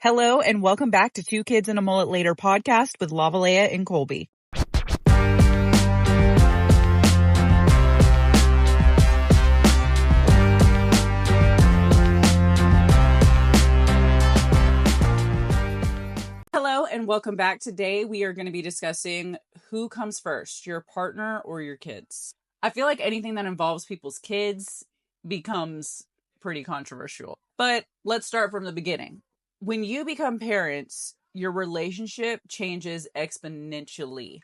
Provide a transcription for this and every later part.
Hello and welcome back to Two Kids and a Mullet Later podcast with Lavalea and Colby. Hello and welcome back. Today we are going to be discussing who comes first, your partner or your kids. I feel like anything that involves people's kids becomes pretty controversial. But let's start from the beginning. When you become parents, your relationship changes exponentially.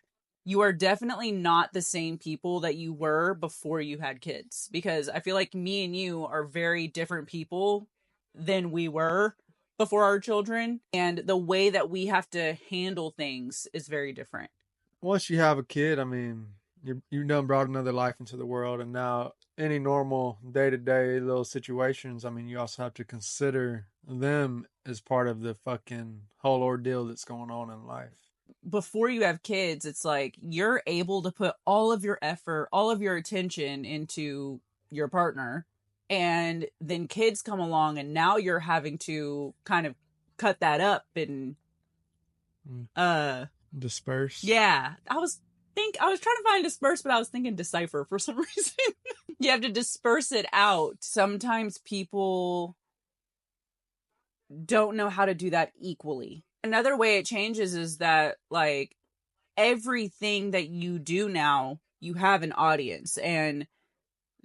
You are definitely not the same people that you were before you had kids, because I feel like me and you are very different people than we were before our children, and the way that we have to handle things is very different. Once you have a kid, I mean, you've done brought another life into the world, and now any normal day-to-day little situations, I mean, you also have to consider them as part of the fucking whole ordeal that's going on in life. Before you have kids, it's like you're able to put all of your effort, all of your attention into your partner, and then kids come along and now you're having to kind of cut that up and disperse. Yeah, I was trying to find disperse, but I was thinking decipher for some reason. You have to disperse it out. Sometimes people don't know how to do that equally. Another way it changes is that, like, everything that you do now, you have an audience, and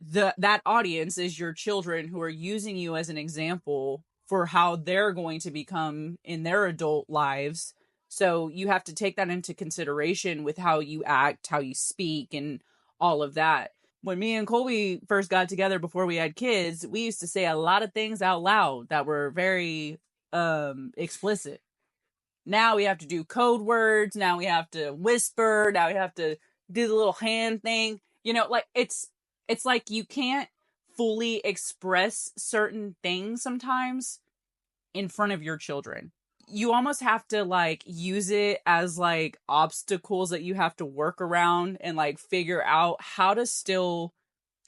that audience is your children who are using you as an example for how they're going to become in their adult lives. So you have to take that into consideration with how you act, how you speak, and all of that. When me and Colby first got together before we had kids, we used to say a lot of things out loud that were very explicit. Now we have to do code words. Now we have to whisper. Now we have to do the little hand thing. You know, like it's like you can't fully express certain things sometimes in front of your children. You almost have to like use it as like obstacles that you have to work around and like figure out how to still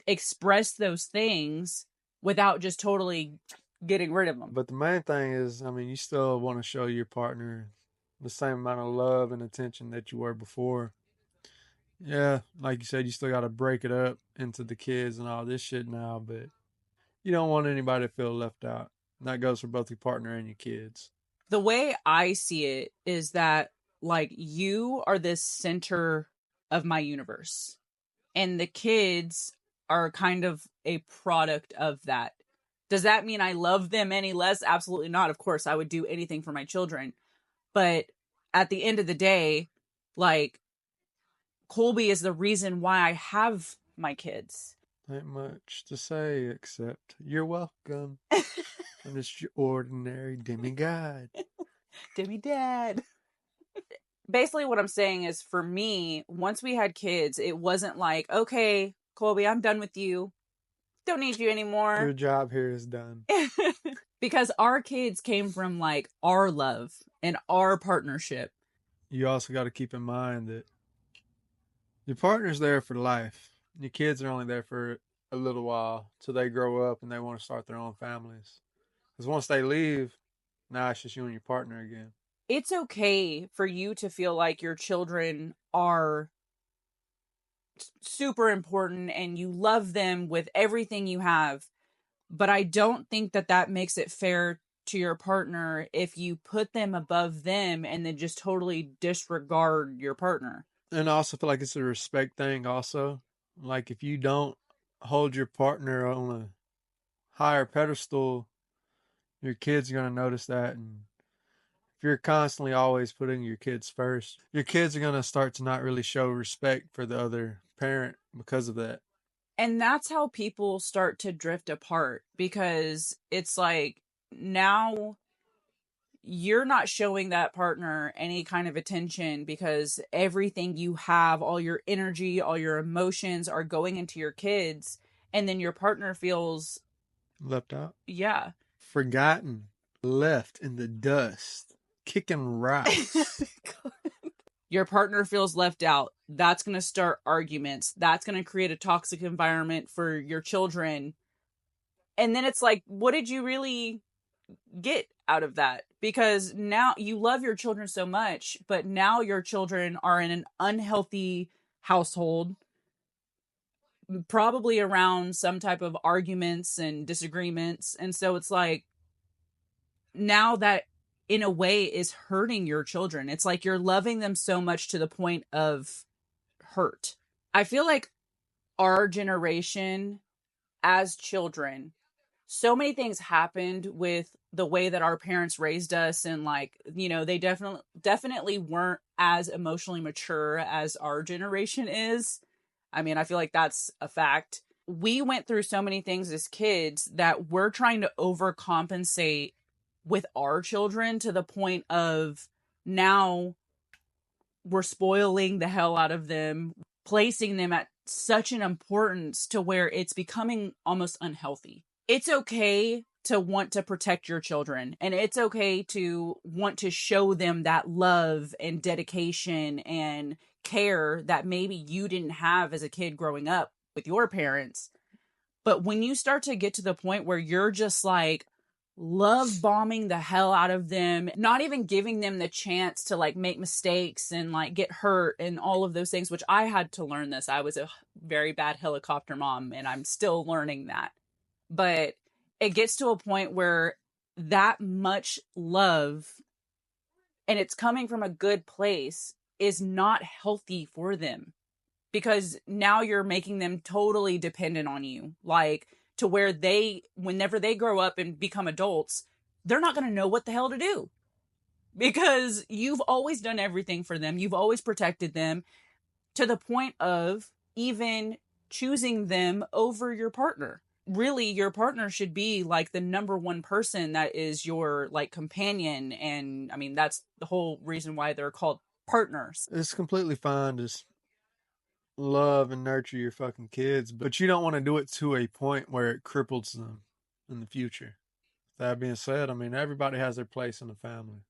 express those things without just totally getting rid of them. But the main thing is, I mean, you still want to show your partner the same amount of love and attention that you were before. Yeah, like you said, you still got to break it up into the kids and all this shit now, but you don't want anybody to feel left out. And that goes for both your partner and your kids. The way I see it is that, like, you are the center of my universe, and the kids are kind of a product of that. Does that mean I love them any less? Absolutely not. Of course, I would do anything for my children. But at the end of the day, like, Colby is the reason why I have my kids. Ain't much to say except you're welcome. I'm just your ordinary demigod. Demidad. Basically what I'm saying is, for me, once we had kids, it wasn't like, okay, Colby, I'm done with you. Don't need you anymore. Your job here is done. Because our kids came from like our love and our partnership. You also got to keep in mind that your partner's there for life. Your kids are only there for a little while till they grow up and they want to start their own families. Because once they leave, now it's just you and your partner again. It's okay for you to feel like your children are super important and you love them with everything you have. But I don't think that that makes it fair to your partner if you put them above them and then just totally disregard your partner. And I also feel like it's a respect thing also. Like if you don't hold your partner on a higher pedestal, your kids are going to notice that. And if you're constantly always putting your kids first, your kids are going to start to not really show respect for the other parent because of that. And that's how people start to drift apart, because it's like now you're not showing that partner any kind of attention because everything you have, all your energy, all your emotions are going into your kids. And then your partner feels left out. Yeah. Forgotten. Left in the dust. Kicking rocks. Your partner feels left out. That's going to start arguments. That's going to create a toxic environment for your children. And then it's like, what did you really get out of that, because now you love your children so much, but now your children are in an unhealthy household, probably around some type of arguments and disagreements. And so it's like, now that in a way is hurting your children. It's like you're loving them so much to the point of hurt. I feel like our generation as children, so many things happened with the way that our parents raised us, and like, they definitely weren't as emotionally mature as our generation is. I mean, I feel like that's a fact. We went through so many things as kids that we're trying to overcompensate with our children, to the point of now we're spoiling the hell out of them, placing them at such an importance to where it's becoming almost unhealthy. It's okay to want to protect your children, and it's okay to want to show them that love and dedication and care that maybe you didn't have as a kid growing up with your parents. But when you start to get to the point where you're just like love bombing the hell out of them, not even giving them the chance to like make mistakes and like get hurt and all of those things, which I had to learn this. I was a very bad helicopter mom, and I'm still learning that. But it gets to a point where that much love, and it's coming from a good place, is not healthy for them, because now you're making them totally dependent on you, like to where whenever they grow up and become adults, they're not going to know what the hell to do, because you've always done everything for them. You've always protected them, to the point of even choosing them over your partner. Really, your partner should be like the number one person that is your like companion. And I mean, that's the whole reason why they're called partners. It's completely fine to love and nurture your fucking kids, but you don't want to do it to a point where it cripples them in the future. That being said, I mean, everybody has their place in the family.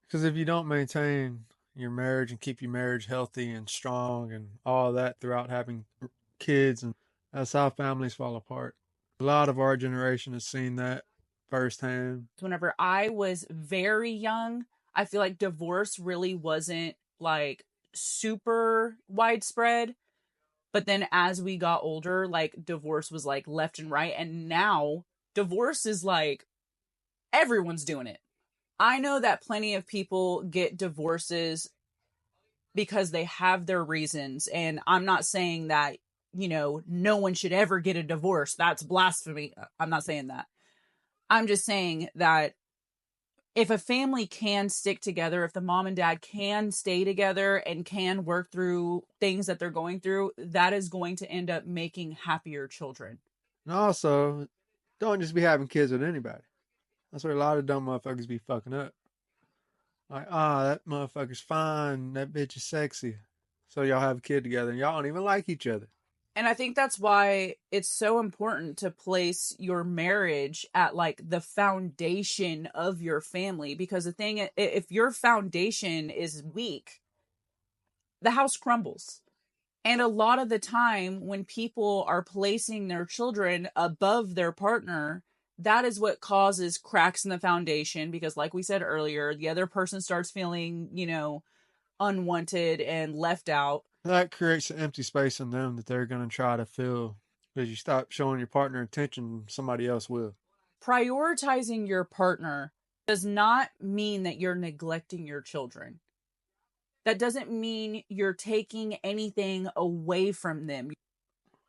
Because if you don't maintain your marriage and keep your marriage healthy and strong and all that throughout having kids, and that's how families fall apart. A lot of our generation has seen that firsthand. Whenever I was very young, I feel like divorce really wasn't like super widespread. But then as we got older, like divorce was like left and right. And now divorce is like everyone's doing it. I know that plenty of people get divorces because they have their reasons. And I'm not saying that, no one should ever get a divorce. That's blasphemy. I'm not saying that. I'm just saying that if a family can stick together, if the mom and dad can stay together and can work through things that they're going through, that is going to end up making happier children. And also, don't just be having kids with anybody. That's where a lot of dumb motherfuckers be fucking up. Like, that motherfucker's fine. That bitch is sexy. So y'all have a kid together and y'all don't even like each other. And I think that's why it's so important to place your marriage at like the foundation of your family. Because the thing, if your foundation is weak, the house crumbles. And a lot of the time when people are placing their children above their partner, that is what causes cracks in the foundation. Because like we said earlier, the other person starts feeling, unwanted and left out. That creates an empty space in them that they're going to try to fill. Because you stop showing your partner attention, somebody else will. Prioritizing your partner does not mean that you're neglecting your children. That doesn't mean you're taking anything away from them.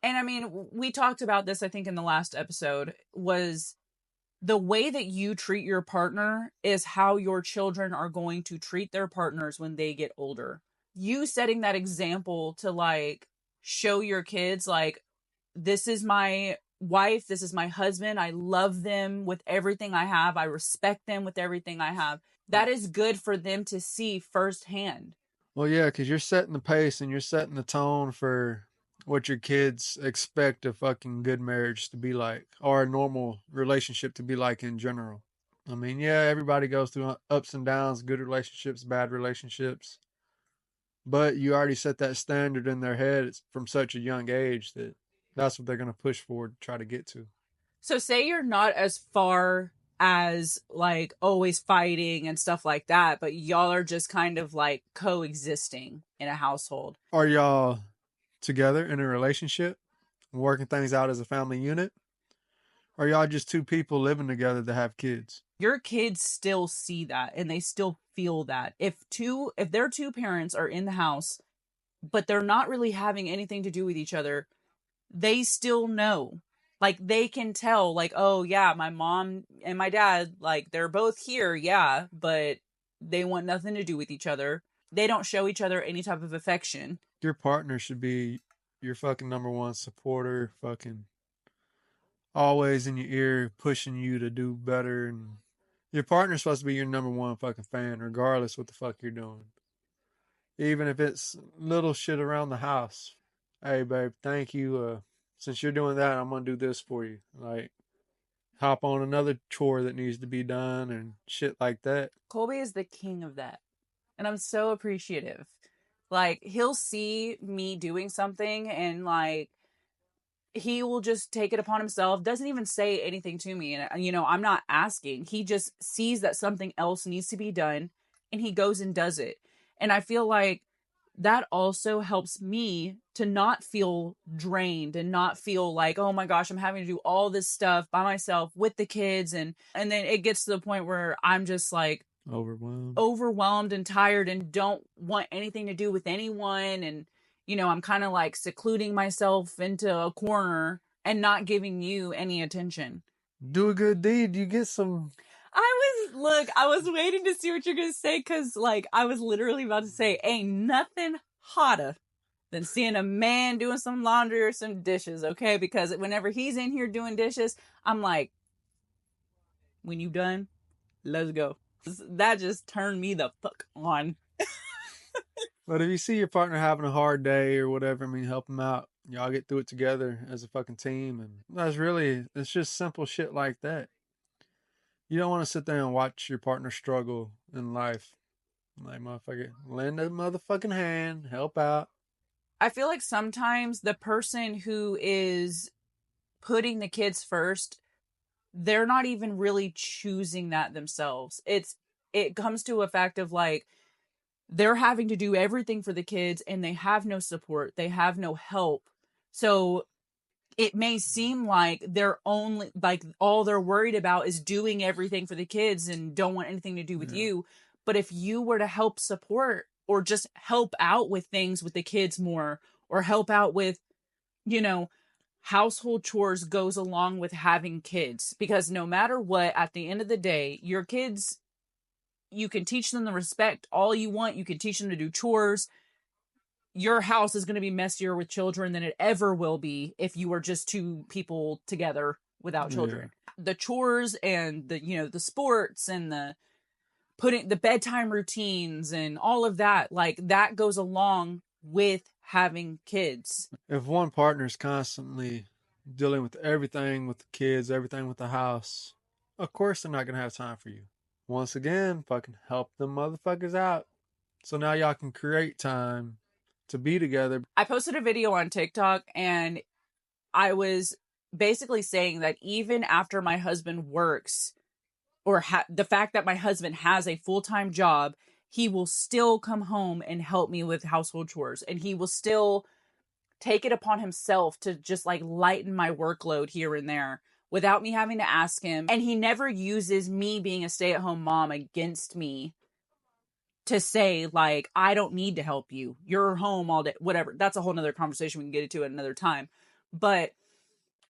And I mean, we talked about this, I think, in the last episode, was the way that you treat your partner is how your children are going to treat their partners when they get older. You setting that example to like show your kids, like, this is my wife, this is my husband, I love them with everything I have, I respect them with everything I have. That is good for them to see firsthand. Well, yeah, because you're setting the pace and you're setting the tone for what your kids expect a fucking good marriage to be like, or a normal relationship to be like in general. I mean, yeah, everybody goes through ups and downs, good relationships, bad relationships. But you already set that standard in their head from such a young age that that's what they're going to push forward to try to get to. So say you're not as far as like always fighting and stuff like that, but y'all are just kind of like coexisting in a household. Are y'all together in a relationship, working things out as a family unit? Or y'all just two people living together that have kids? Your kids still see that and they still feel that. If their two parents are in the house, but they're not really having anything to do with each other, they still know. Like they can tell, like, oh yeah, my mom and my dad, like they're both here, yeah, but they want nothing to do with each other. They don't show each other any type of affection. Your partner should be your fucking number one supporter, fucking always in your ear, pushing you to do better. And your partner's supposed to be your number one fucking fan, regardless what the fuck you're doing. Even if it's little shit around the house. Hey, babe, thank you. Since you're doing that, I'm gonna do this for you. Like, hop on another chore that needs to be done and shit like that. Colby is the king of that. And I'm so appreciative. Like, he'll see me doing something and, like, he will just take it upon himself, doesn't even say anything to me. And, I'm not asking. He just sees that something else needs to be done and he goes and does it. And I feel like that also helps me to not feel drained and not feel like, oh my gosh, I'm having to do all this stuff by myself with the kids. And then it gets to the point where I'm just like overwhelmed and tired and don't want anything to do with anyone. And, I'm kind of like secluding myself into a corner and not giving you any attention. Do a good deed. You get some. I was waiting to see what you're going to say because, like, I was literally about to say, ain't nothing hotter than seeing a man doing some laundry or some dishes, okay? Because whenever he's in here doing dishes, I'm like, when you done, let's go. That just turned me the fuck on. But if you see your partner having a hard day or whatever, I mean, help them out. Y'all get through it together as a fucking team. And it's just simple shit like that. You don't want to sit there and watch your partner struggle in life. Like, motherfucker, lend a motherfucking hand, help out. I feel like sometimes the person who is putting the kids first, they're not even really choosing that themselves. It comes to a fact of like, they're having to do everything for the kids and they have no support. They have no help. So it may seem like they're only like all they're worried about is doing everything for the kids and don't want anything to do with you. But if you were to help support or just help out with things with the kids more, or help out with, household chores goes along with having kids, because no matter what, at the end of the day, your kids, you can teach them the respect all you want. You can teach them to do chores. Your house is going to be messier with children than it ever will be if you are just two people together without children. The chores and the sports and the putting the bedtime routines and all of that, like that goes along with having kids. If one partner's constantly dealing with everything with the kids, everything with the house, of course they're not going to have time for you. Once again, fucking help them motherfuckers out. So now y'all can create time to be together. I posted a video on TikTok and I was basically saying that even after my husband works, or the fact that my husband has a full-time job, he will still come home and help me with household chores. And he will still take it upon himself to just like lighten my workload here and there without me having to ask him. And he never uses me being a stay-at-home mom against me to say like, I don't need to help you. You're home all day, whatever. That's a whole nother conversation we can get into at another time. But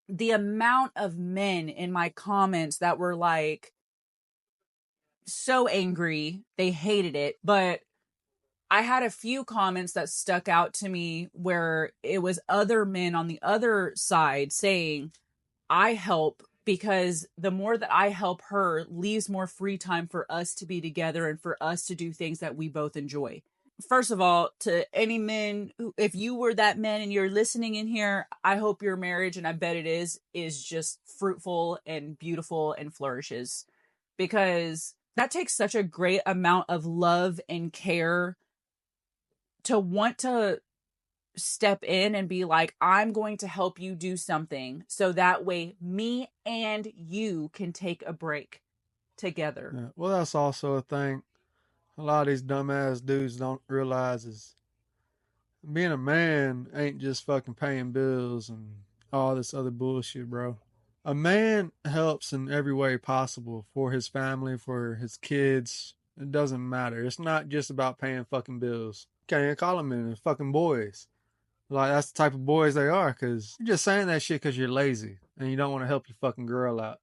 the amount of men in my comments that were like so angry, they hated it. But I had a few comments that stuck out to me where it was other men on the other side saying, I help because the more that I help her leaves more free time for us to be together and for us to do things that we both enjoy. First of all, to any men, if you were that man and you're listening in here, I hope your marriage, and I bet it is just fruitful and beautiful and flourishes, because that takes such a great amount of love and care to want to step in and be like, I'm going to help you do something so that way me and you can take a break. together. Yeah. Well, that's also a thing. A lot of these dumbass dudes don't realize is being a man ain't just fucking paying bills and all this other bullshit, bro. A man helps in every way possible for his family, for his kids. It doesn't matter. It's not just about paying fucking bills. Can't even call them men fucking boys. Like, that's the type of boys they are, because you're just saying that shit because you're lazy and you don't want to help your fucking girl out.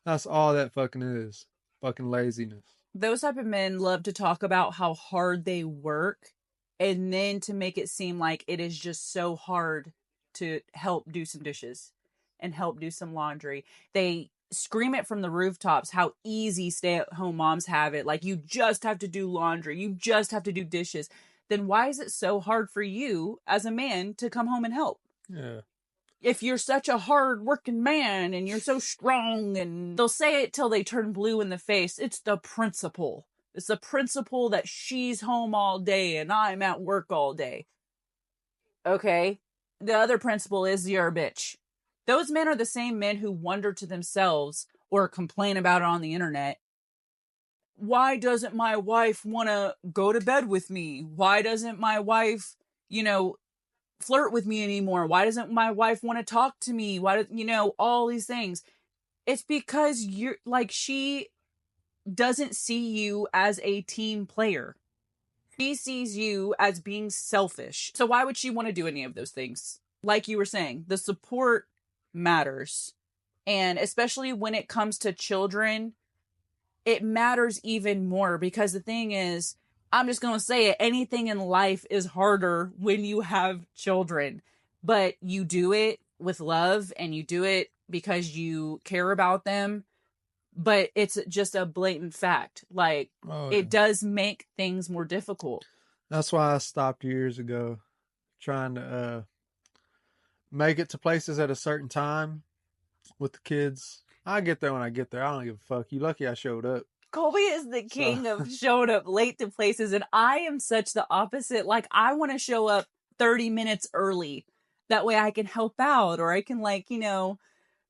That's all that fucking is. Fucking laziness. Those type of men love to talk about how hard they work, and then to make it seem like it is just so hard to help do some dishes and help do some laundry. They scream it from the rooftops how easy stay-at-home moms have it. Like, you just have to do laundry, you just have to do dishes. Then why is it so hard for you as a man to come home and help? Yeah. If you're such a hard-working man and you're so strong, and they'll say it till they turn blue in the face. It's the principle. It's the principle that she's home all day and I'm at work all day. Okay? The other principle is you're a bitch. Those men are the same men who wonder to themselves or complain about it on the internet. Why doesn't my wife want to go to bed with me? Why doesn't my wife, flirt with me anymore? Why doesn't my wife want to talk to me? Why, all these things. It's because you're like, she doesn't see you as a team player. She sees you as being selfish. So why would she want to do any of those things? Like you were saying, the support matters. And especially when it comes to children, it matters even more, because the thing is, I'm just going to say it, anything in life is harder when you have children, but you do it with love and you do it because you care about them. But it's just a blatant fact. Like, it does make things more difficult. That's why I stopped years ago trying to make it to places at a certain time with the kids. I get there when I get there. I don't give a fuck. You lucky I showed up. Colby is the king of showing up late to places, and I am such the opposite. Like, I want to show up 30 minutes early. That way I can help out, or I can,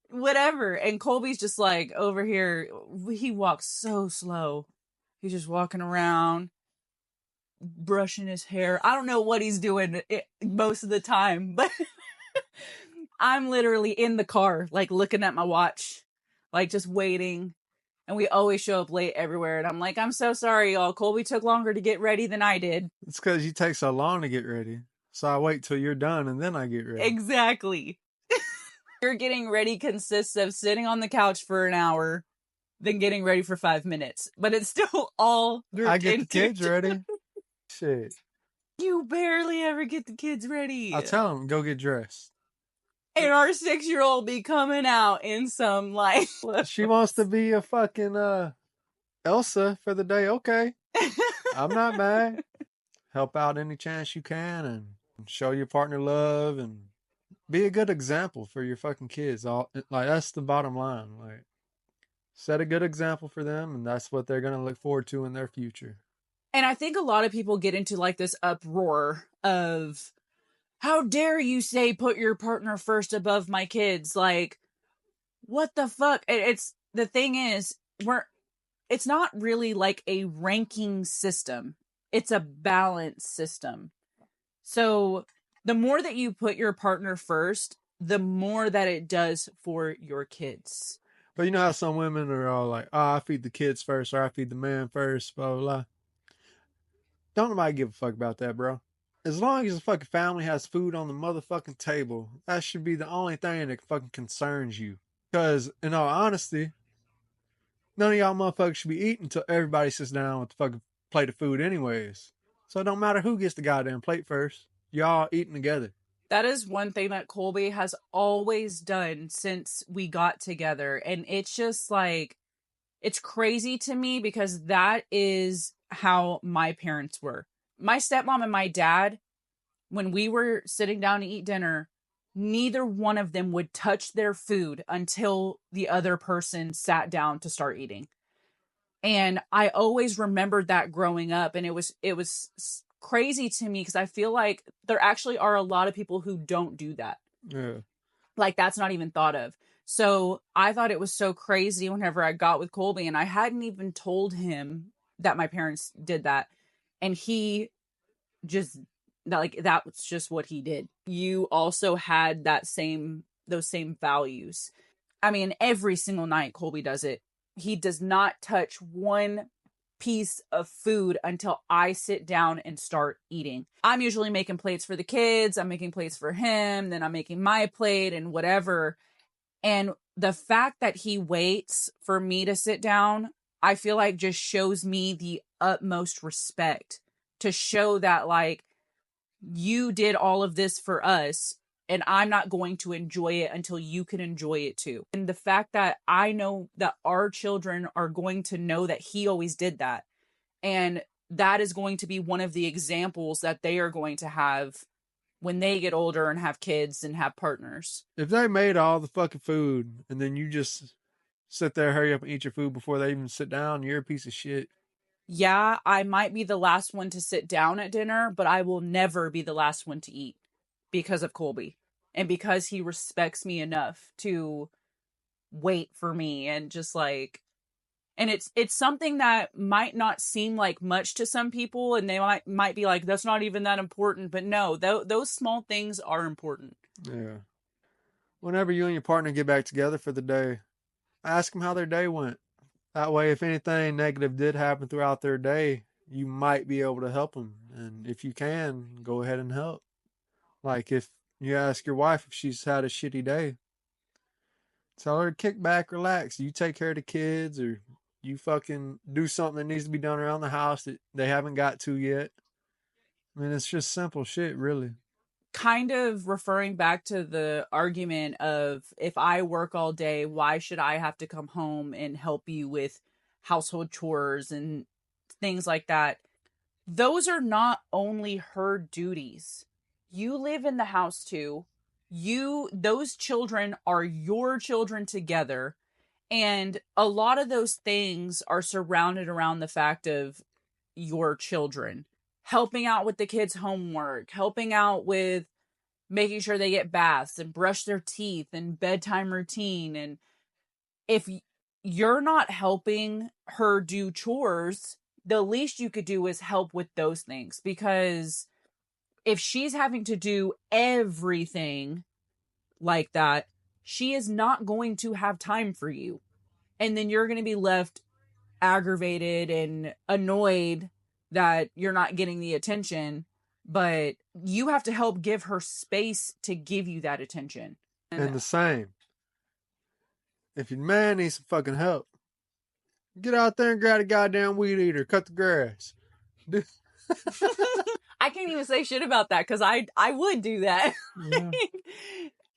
whatever. And Colby's just like over here. He walks so slow. He's just walking around, brushing his hair. I don't know what he's doing most of the time, but I'm literally in the car, like looking at my watch, like just waiting. And we always show up late everywhere. And I'm like, I'm so sorry, y'all. Colby took longer to get ready than I did. It's because you take so long to get ready. So I wait till you're done and then I get ready. Exactly. Your getting ready consists of sitting on the couch for an hour, then getting ready for 5 minutes. But it's still all I get the kids ready. Shit. You barely ever get the kids ready. I tell them, go get dressed. And our 6-year-old be coming out in some, She wants to be a fucking Elsa for the day. Okay. I'm not mad. Help out any chance you can and show your partner love and be a good example for your fucking kids. That's the bottom line. Like, set a good example for them, and that's what they're going to look forward to in their future. And I think a lot of people get into this uproar of, how dare you say put your partner first above my kids? Like, what the fuck? The thing is, it's not really like a ranking system. It's a balance system. So the more that you put your partner first, the more that it does for your kids. But you know how some women are all like, I feed the kids first, or I feed the man first, blah, blah, blah. Don't nobody give a fuck about that, bro. As long as the fucking family has food on the motherfucking table, that should be the only thing that fucking concerns you. Because, in all honesty, none of y'all motherfuckers should be eating until everybody sits down with the fucking plate of food anyways. So it don't matter who gets the goddamn plate first. Y'all eating together. That is one thing that Colby has always done since we got together. And it's just it's crazy to me, because that is how my parents were. My stepmom and my dad, when we were sitting down to eat dinner, neither one of them would touch their food until the other person sat down to start eating. And I always remembered that growing up. And it was crazy to me, because I feel like there actually are a lot of people who don't do that. Yeah. Like, that's not even thought of. So I thought it was so crazy whenever I got with Colby, and I hadn't even told him that my parents did that. And he just, like, that was just what he did. You also had those same values. I mean, every single night Colby does it. He does not touch one piece of food until I sit down and start eating. I'm usually making plates for the kids, I'm making plates for him, then I'm making my plate and whatever. And the fact that he waits for me to sit down, I feel like just shows me the utmost respect, to show that, like, you did all of this for us, and I'm not going to enjoy it until you can enjoy it too. And the fact that I know that our children are going to know that he always did that. And that is going to be one of the examples that they are going to have when they get older and have kids and have partners. If they made all the fucking food and then you just sit there, hurry up and eat your food before they even sit down, you're a piece of shit. Yeah, I might be the last one to sit down at dinner, but I will never be the last one to eat because of Colby and because he respects me enough to wait for me. And just like, and it's something that might not seem like much to some people, and they might be like, that's not even that important. But no, those small things are important. Yeah. Whenever you and your partner get back together for the day, ask them how their day went. That way, if anything negative did happen throughout their day, you might be able to help them. And if you can, go ahead and help. Like if you ask your wife if she's had a shitty day, tell her to kick back, relax. You take care of the kids, or you fucking do something that needs to be done around the house that they haven't got to yet. I mean, it's just simple shit, really. Kind of referring back to the argument of, if I work all day, why should I have to come home and help you with household chores and things like that? Those are not only her duties. You live in the house too. Those children are your children together. And a lot of those things are surrounded around the fact of your children. Helping out with the kids' homework, helping out with making sure they get baths and brush their teeth and bedtime routine. And if you're not helping her do chores, the least you could do is help with those things. Because if she's having to do everything like that, she is not going to have time for you. And then you're going to be left aggravated and annoyed that you're not getting the attention, but you have to help give her space to give you that attention. And the same, if your man needs some fucking help, get out there and grab a goddamn weed eater, cut the grass. I can't even say shit about that because I would do that. Yeah.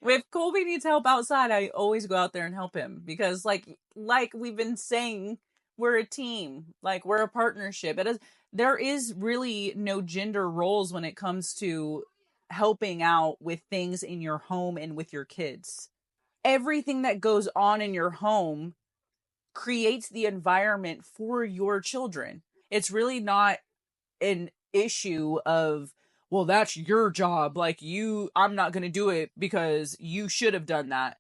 If Colby needs help outside, I always go out there and help him because like we've been saying, we're a team, like we're a partnership. There is really no gender roles when it comes to helping out with things in your home and with your kids. Everything that goes on in your home creates the environment for your children. It's really not an issue of, well, that's your job, like I'm not going to do it because you should have done that.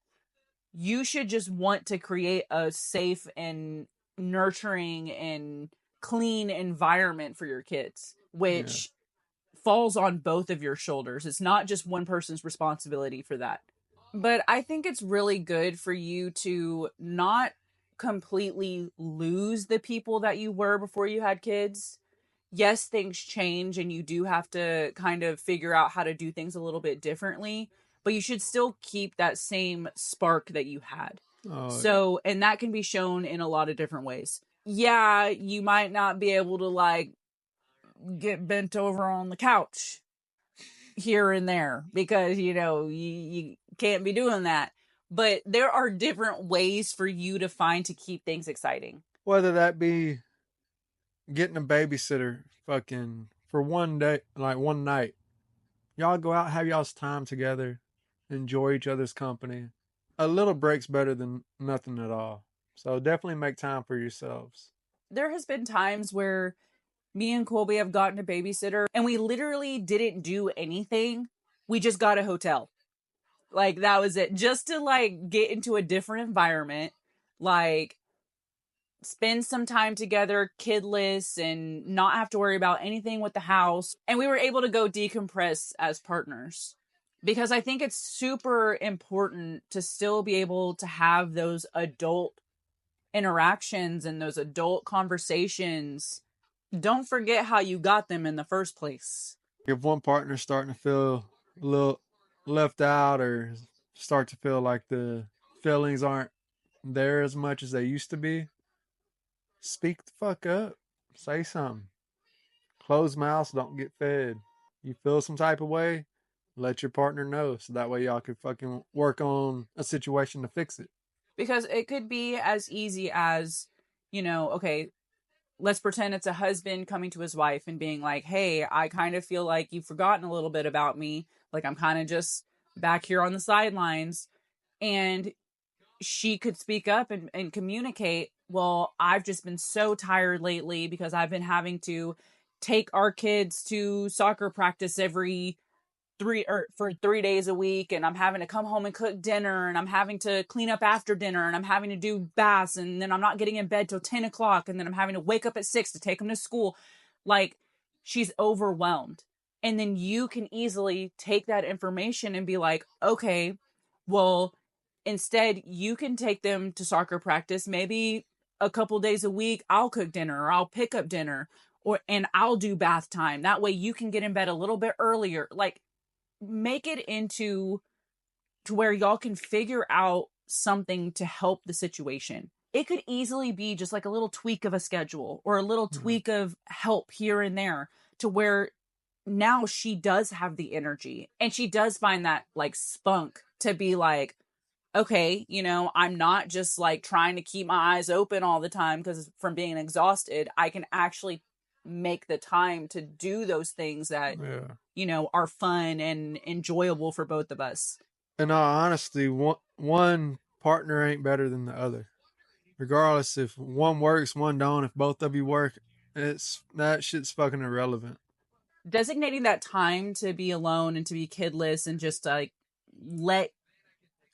You should just want to create a safe and nurturing and clean environment for your kids, which falls on both of your shoulders. It's not just one person's responsibility for that. But I think it's really good for you to not completely lose the people that you were before you had kids. Yes, things change and you do have to kind of figure out how to do things a little bit differently, but you should still keep that same spark that you had. So, and that can be shown in a lot of different ways. Yeah, you might not be able to like get bent over on the couch here and there because, you can't be doing that. But there are different ways for you to find to keep things exciting. Whether that be getting a babysitter fucking for one day, like one night. Y'all go out, have y'all's time together, enjoy each other's company. A little break's better than nothing at all. So definitely make time for yourselves. There has been times where me and Colby have gotten a babysitter and we literally didn't do anything. We just got a hotel. Like, that was it. Just to, like, get into a different environment, like, spend some time together, kidless, and not have to worry about anything with the house. And we were able to go decompress as partners. Because I think it's super important to still be able to have those adult interactions and those adult conversations. Don't forget how you got them in the first place. If one partner's starting to feel a little left out or start to feel like the feelings aren't there as much as they used to be, speak the fuck up. Say something. Closed mouths don't get fed. You feel some type of way, let your partner know so that way y'all can fucking work on a situation to fix it. Because it could be as easy as, okay, let's pretend it's a husband coming to his wife and being like, hey, I kind of feel like you've forgotten a little bit about me. Like, I'm kind of just back here on the sidelines. And she could speak up and communicate, well, I've just been so tired lately because I've been having to take our kids to soccer practice every for 3 days a week, and I'm having to come home and cook dinner, and I'm having to clean up after dinner, and I'm having to do baths, and then I'm not getting in bed till 10 o'clock, and then I'm having to wake up at 6 to take them to school. Like, she's overwhelmed. And then you can easily take that information and be like, okay, well, instead you can take them to soccer practice. Maybe a couple days a week I'll cook dinner, or I'll pick up dinner, and I'll do bath time. That way you can get in bed a little bit earlier. Like, make it into to where y'all can figure out something to help the situation. It could easily be just like a little tweak of a schedule or a little tweak of help here and there, to where now she does have the energy and she does find that like spunk to be like, okay, I'm not just like trying to keep my eyes open all the time because from being exhausted. I can actually make the time to do those things that are fun and enjoyable for both of us. In all honesty, one partner ain't better than the other. Regardless if one works, one don't. If both of you work, that shit's fucking irrelevant. Designating that time to be alone and to be kidless and just like let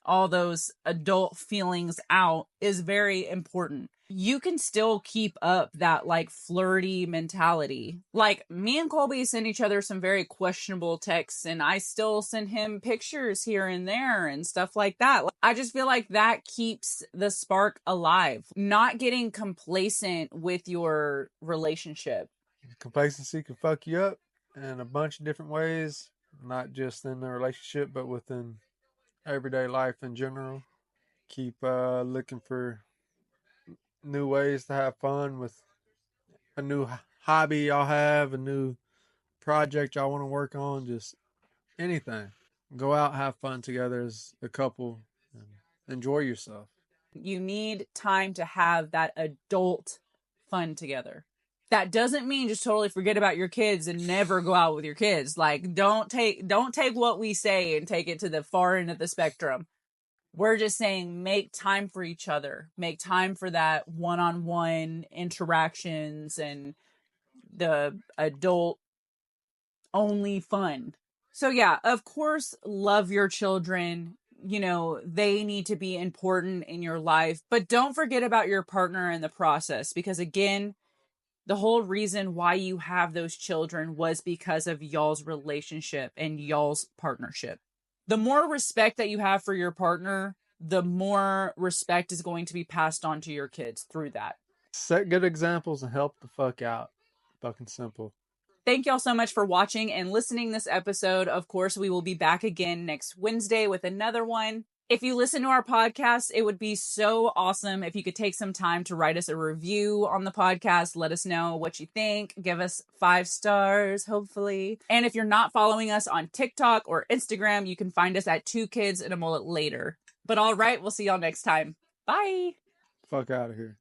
all those adult feelings out is very important. You can still keep up that like flirty mentality. Like, me and Colby send each other some very questionable texts, and I still send him pictures here and there and stuff like that. I just feel like that keeps the spark alive. Not getting complacent with your relationship. Complacency can fuck you up in a bunch of different ways, not just in the relationship, but within everyday life in general. Keep looking for new ways to have fun with a new hobby y'all have, a new project y'all want to work on, just anything. Go out, have fun together as a couple, and enjoy yourself. You need time to have that adult fun together. That doesn't mean just totally forget about your kids and never go out with your kids. Like, don't take what we say and take it to the far end of the spectrum. We're just saying make time for each other. Make time for that one-on-one interactions and the adult only fun. So yeah, of course, love your children. They need to be important in your life, but don't forget about your partner in the process, because again, the whole reason why you have those children was because of y'all's relationship and y'all's partnership. The more respect that you have for your partner, the more respect is going to be passed on to your kids through that. Set good examples and help the fuck out. Fucking simple. Thank y'all so much for watching and listening this episode. Of course, we will be back again next Wednesday with another one. If you listen to our podcast, it would be so awesome if you could take some time to write us a review on the podcast. Let us know what you think. Give us 5 stars, hopefully. And if you're not following us on TikTok or Instagram, you can find us at 2 Kids and a Mullet later. But all right, we'll see y'all next time. Bye. Fuck out of here.